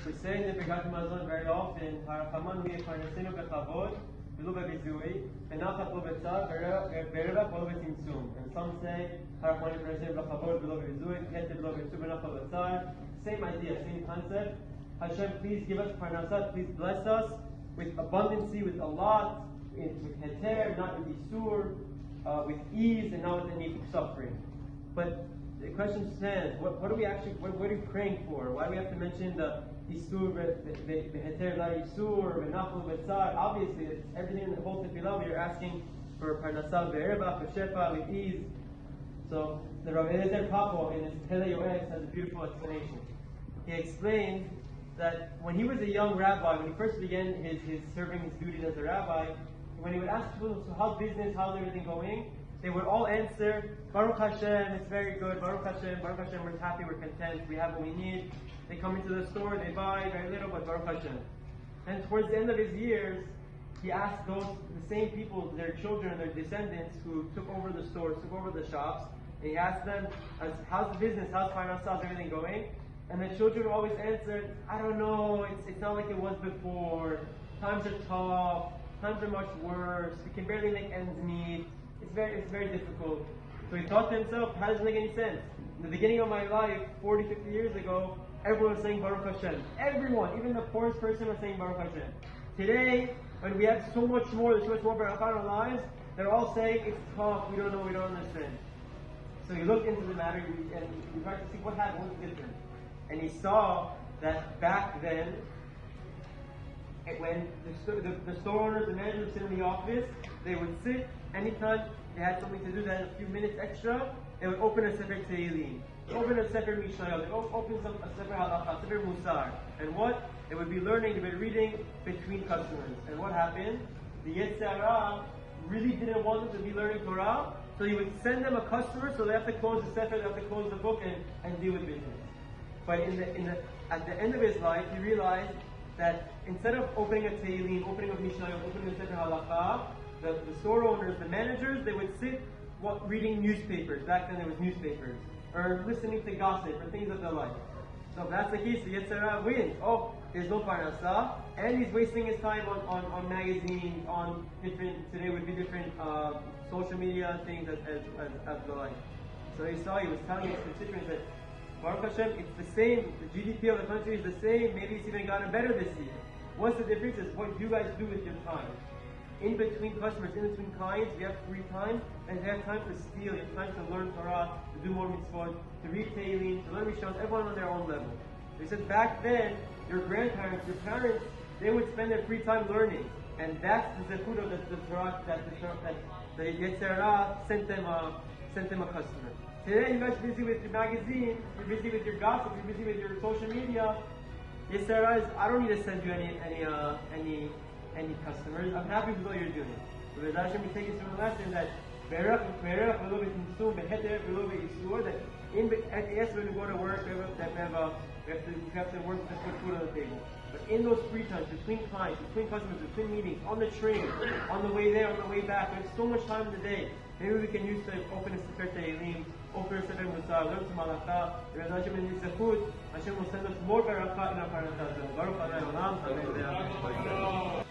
We say in the Birkat Hamazon very often, Harachaman mi'efarnesenu bechavod, v'lo be'bizui, v'nachat lo b'tzar, v'revach v'lo b'tzimtzum. And some say, Harachaman mi'efarnesenu bechavod, v'lo be'bizui, v'chetev v'lo b'tzur, v'nachat lo b'tzar. Same idea, same concept. Hashem, please give us parnasat, please bless us with abundancy, with a lot, with heter, not with isur, with ease, and not with any suffering. But the question stands: what are we actually? What are we praying for? Why do we have to mention the isur, the heter la isur, v'nachol v'tzar? Obviously, it's everything in the whole tefillah. We are asking for parnasat ve'erba, for shefa, with ease. So the Rav Eliezer Papo in his Pele Yoetz has a beautiful explanation. He explains that when he was a young rabbi, when he first began his serving his duties as a rabbi, when he would ask people, so how's business, how's everything going? They would all answer, Baruch Hashem, it's very good, Baruch Hashem, we're happy, we're content, we have what we need. They come into the store, they buy very little, but Baruch Hashem. And towards the end of his years, he asked the same people, their children, their descendants, who took over the stores, took over the shops, and he asked them, how's the business, how's finance, how's everything going? And the children always answered, I don't know, it's not like it was before. Times are tough, times are much worse, we can barely make ends meet, it's very difficult. So he thought to himself, how does it make any sense? In the beginning of my life, 40, 50 years ago, everyone was saying Baruch Hashem. Everyone, even the poorest person was saying Baruch Hashem. Today, when we have so much more, there's so much more Baruch in our lives, they're all saying, it's tough, we don't know, we don't understand. So he looked into the matter and he tried to see what happened, what was different. And he saw that back then, when the store owners, the managers would sit in the office, they would sit anytime they had something to do, they had a few minutes extra, they would open a Sefer Tehillim, open a Sefer Mishnayot, they would open a Sefer Halakha, Sefer Musar. And what? They would be learning, they would be reading between customers. And what happened? The Yetzer Hara really didn't want them to be learning Torah, so he would send them a customer, so they have to close the Sefer, they have to close the book and deal with business. But at the end of his life, he realized that instead of opening a Tehillim, opening a Mishnayot, opening a Sefer Halakha, the store owners, the managers, they would sit reading newspapers. Back then there was newspapers. Or listening to gossip, or things of the like. So if that's the case, the Yetzer Hara wins. Oh, there's no parnasah, and he's wasting his time on magazines, on today would be different social media things as the like. So he was telling his constituents that Baruch Hashem, it's the same, the GDP of the country is the same, maybe it's even gotten better this year. What's the difference is what you guys do with your time. In between customers, in between clients, we have free time, and you have time to steal, you have time to learn Torah, to do more mitzvot, to read Tehillim, to learn Mishnayot, everyone on their own level. They said back then, your grandparents, your parents, they would spend their free time learning. And that's the zechut of the Torah, that the Yetzer Hara sent them a customer. Today, you guys are busy with your magazine, you're busy with your gossip, you're busy with your social media. Yetzer Hara is, I don't need to send you any customers. I'm happy with what you're doing. So B'ezras Hashem, we take it from the lesson that that yes, when we go to work, we have to work to put food on the table. But in those free times, between clients, between customers, between meetings, on the train, on the way there, on the way back, there's so much time in the day. Maybe we can use to open a Sefer Tehillim, open a Sefer Musar, learn some Halakha. B'ezras Hashem, in this zechut, Hashem will send us more barakah in our paradise. Baruch Adonai Olam. Amen.